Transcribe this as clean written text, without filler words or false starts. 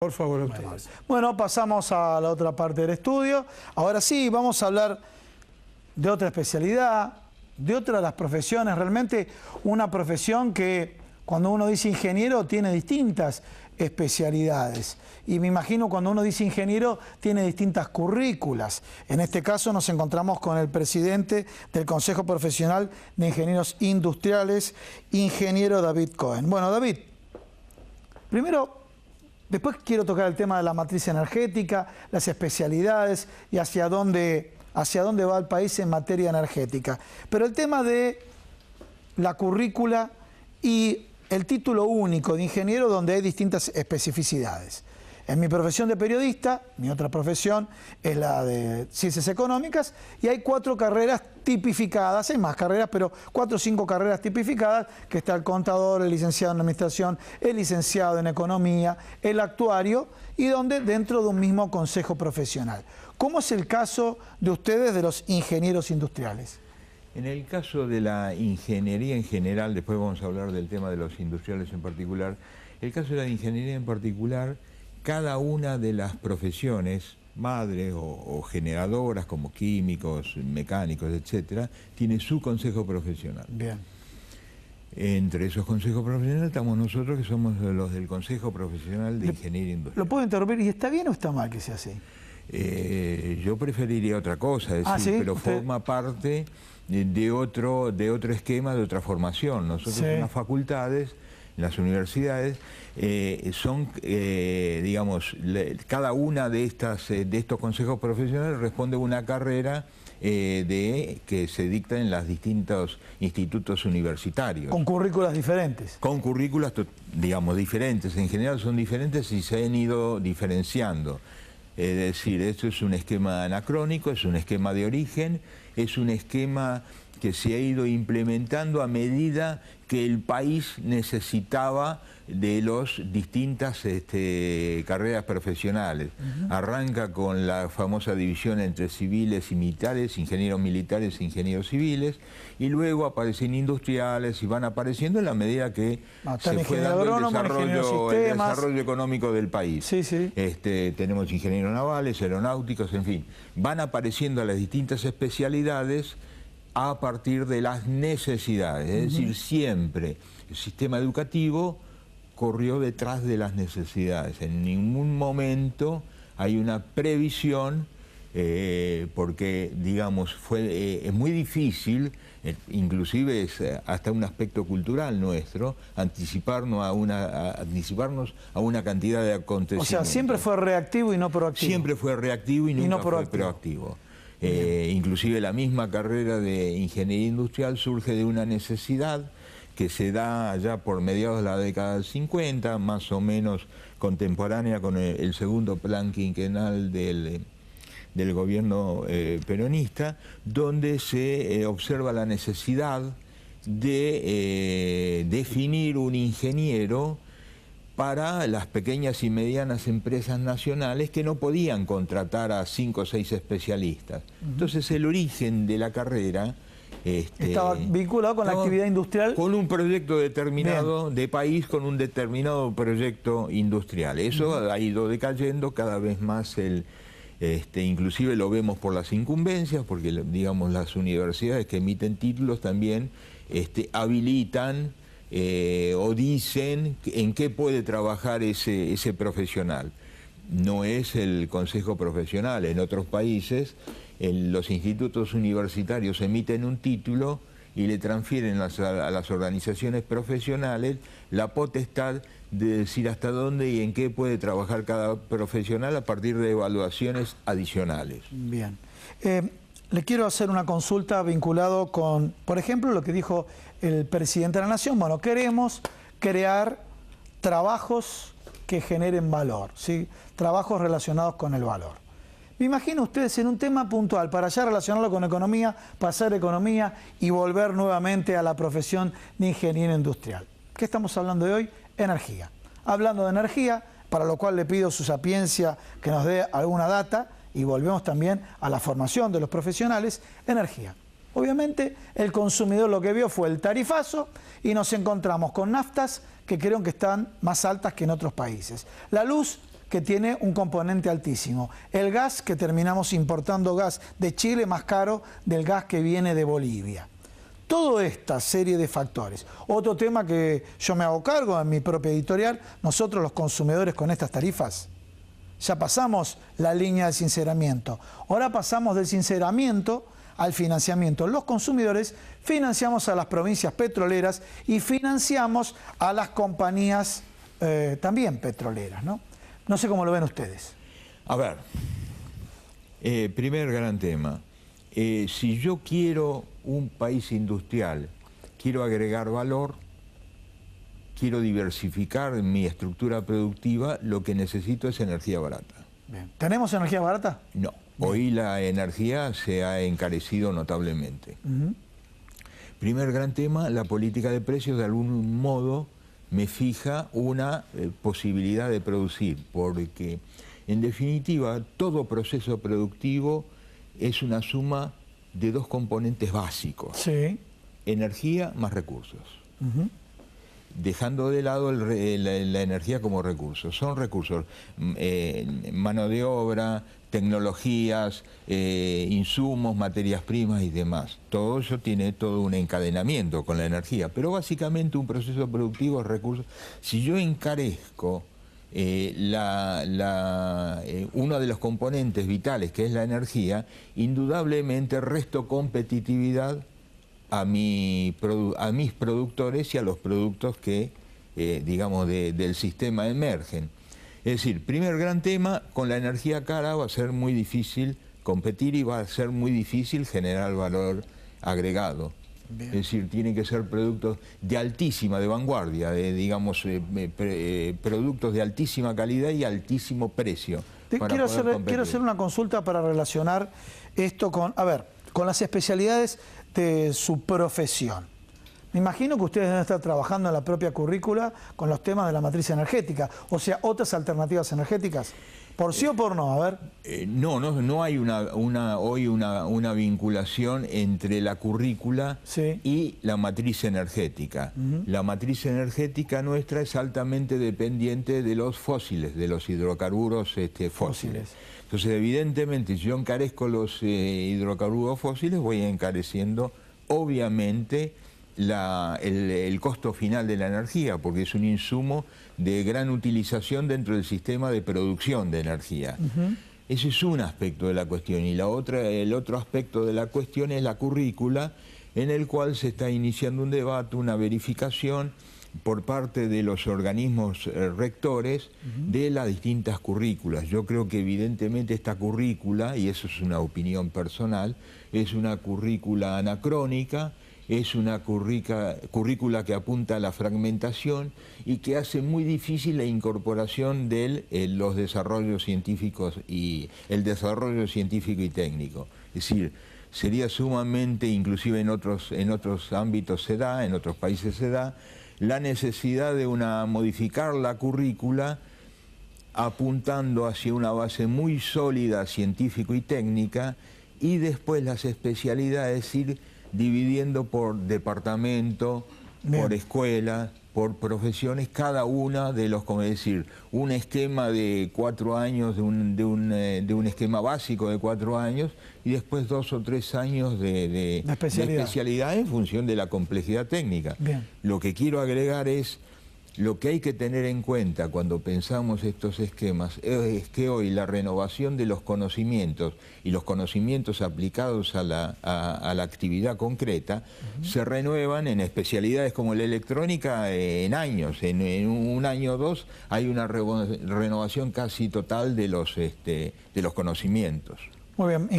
Por favor, doctor. Bueno, pasamos a la otra parte del estudio. Ahora sí, vamos a hablar de otra especialidad, de otra de las profesiones. Realmente una profesión que cuando uno dice ingeniero tiene distintas especialidades. Y me imagino cuando uno dice ingeniero tiene distintas currículas. En este caso nos encontramos con el presidente del Consejo Profesional de Ingenieros Industriales, ingeniero David Cohen. Bueno, David, primero... Después quiero tocar el tema de la matriz energética, las especialidades y hacia dónde va el país en materia energética. Pero el tema de la currícula y el título único de ingeniero, donde hay distintas especificidades. En mi profesión de periodista, mi otra profesión es la de ciencias económicas, y hay 4 carreras tipificadas, hay más carreras, pero 4 o 5 carreras tipificadas, que está el contador, el licenciado en administración, el licenciado en economía, el actuario, y donde dentro de un mismo consejo profesional. ¿Cómo es el caso de ustedes, de los ingenieros industriales? En el caso de la ingeniería en general, después vamos a hablar del tema de los industriales en particular, el caso de la ingeniería en particular, cada una de las profesiones, madres o generadoras como químicos, mecánicos, etcétera, tiene su consejo profesional. Bien. Entre esos consejos profesionales estamos nosotros, que somos los del Consejo Profesional de Ingeniería Industrial. ¿Lo puedo interrumpir? ¿Y está bien o está mal que sea así? Yo preferiría otra cosa, es decir, ¿sí? pero forma parte de otro esquema, de otra formación. Nosotros en las facultades, en las universidades, digamos, cada una de estos consejos profesionales responde a una carrera que se dicta en los distintos institutos universitarios. Con currículas diferentes. Con currículas, digamos, diferentes. En general son diferentes y se han ido diferenciando. Es decir, esto es un esquema anacrónico, es un esquema de origen, es un esquema que se ha ido implementando a medida que el país necesitaba de las distintas carreras profesionales. Arranca con la famosa división entre civiles y militares, ingenieros militares e ingenieros civiles, y luego aparecen industriales y van apareciendo en la medida que se fue dando el desarrollo económico del país. Sí, sí. Tenemos ingenieros navales, aeronáuticos, en fin. Van apareciendo las distintas especialidades a partir de las necesidades, es decir, siempre el sistema educativo corrió detrás de las necesidades. En ningún momento hay una previsión, porque, digamos, es muy difícil, inclusive es hasta un aspecto cultural nuestro, anticiparnos a una cantidad de acontecimientos. O sea, siempre fue reactivo y no proactivo. Siempre fue reactivo y nunca fue proactivo. Inclusive la misma carrera de ingeniería industrial surge de una necesidad que se da ya por mediados de la década del 50, más o menos contemporánea con el segundo plan quinquenal del gobierno peronista, donde se observa la necesidad de definir un ingeniero para las pequeñas y medianas empresas nacionales que no podían contratar a 5 o 6 especialistas. Entonces el origen de la carrera estaba vinculado con la actividad industrial. Con un proyecto determinado de país, con un determinado proyecto industrial. Eso ha ido decayendo cada vez más, inclusive lo vemos por las incumbencias, porque digamos las universidades que emiten títulos también habilitan o dicen en qué puede trabajar ese profesional. No es el consejo profesional. En otros países, los institutos universitarios emiten un título y le transfieren a las organizaciones profesionales la potestad de decir hasta dónde y en qué puede trabajar cada profesional a partir de evaluaciones adicionales. Bien. Le quiero hacer una consulta vinculado con, por ejemplo, lo que dijo el presidente de la Nación. Bueno, queremos crear trabajos que generen valor, ¿sí? Trabajos relacionados con el valor. Me imagino ustedes en un tema puntual, para ya relacionarlo con economía, pasar economía y volver nuevamente a la profesión de ingeniero industrial. ¿Qué estamos hablando de hoy? Energía. Hablando de energía, para lo cual le pido su sapiencia que nos dé alguna data, y volvemos también a la formación de los profesionales, energía. Obviamente el consumidor lo que vio fue el tarifazo y nos encontramos con naftas que creo que están más altas que en otros países. La luz que tiene un componente altísimo. El gas, que terminamos importando gas de Chile más caro del gas que viene de Bolivia. Toda esta serie de factores. Otro tema que yo me hago cargo en mi propia editorial, nosotros los consumidores con estas tarifas, ya pasamos la línea del sinceramiento. Ahora pasamos del sinceramiento al financiamiento. Los consumidores financiamos a las provincias petroleras y financiamos a las compañías también petroleras, ¿no? No sé cómo lo ven ustedes. A ver, primer gran tema. Si yo quiero un país industrial, quiero agregar valor, quiero diversificar mi estructura productiva, lo que necesito es energía barata. Bien. ¿Tenemos energía barata? No. Hoy la energía se ha encarecido notablemente. Primer gran tema, la política de precios de algún modo me fija una posibilidad de producir, porque en definitiva todo proceso productivo es una suma de dos componentes básicos. Sí. Energía más recursos. Dejando de lado la energía como recurso. Son recursos, mano de obra, tecnologías, insumos, materias primas y demás. Todo eso tiene todo un encadenamiento con la energía, pero básicamente un proceso productivo es recursos. Si yo encarezco uno de los componentes vitales, que es la energía, indudablemente resto competitividad a mis productores y a los productos que, digamos, del sistema emergen. Es decir, primer gran tema, con la energía cara va a ser muy difícil competir y va a ser muy difícil generar valor agregado. Bien. Es decir, tienen que ser productos de altísima, de vanguardia, digamos, productos de altísima calidad y altísimo precio. Quiero hacer una consulta para relacionar esto con, con las especialidades de su profesión. Me imagino que ustedes deben estar trabajando en la propia currícula con los temas de la matriz energética, o sea, otras alternativas energéticas. ¿Por sí o por no? A ver. No hay hoy una vinculación entre la currícula y la matriz energética. La matriz energética nuestra es altamente dependiente de los fósiles, de los hidrocarburos fósiles. Entonces, evidentemente, si yo encarezco los hidrocarburos fósiles, voy encareciendo, obviamente, el costo final de la energía, porque es un insumo de gran utilización dentro del sistema de producción de energía. Ese es un aspecto de la cuestión. Y el otro aspecto de la cuestión es la currícula, en el cual se está iniciando un debate, una verificación por parte de los organismos rectores de las distintas currículas. Yo creo que evidentemente esta currícula, y eso es una opinión personal, es una currícula anacrónica, es una currícula que apunta a la fragmentación y que hace muy difícil la incorporación de los desarrollos científicos y el desarrollo científico y técnico. Es decir, sería sumamente, inclusive en otros ámbitos se da, en otros países se da, la necesidad de modificar la currícula apuntando hacia una base muy sólida científico y técnica, y después las especialidades ir dividiendo por departamento, por escuela, por profesiones, cada una de los, como decir, un esquema de 4 años, de un esquema básico de 4 años, y después 2 o 3 años de especialidad en función de la complejidad técnica. Bien. Lo que quiero agregar es, lo que hay que tener en cuenta cuando pensamos estos esquemas es que hoy la renovación de los conocimientos y los conocimientos aplicados a la actividad concreta se renuevan en especialidades como la electrónica en años. En un año o dos hay una renovación casi total de los conocimientos. Muy bien.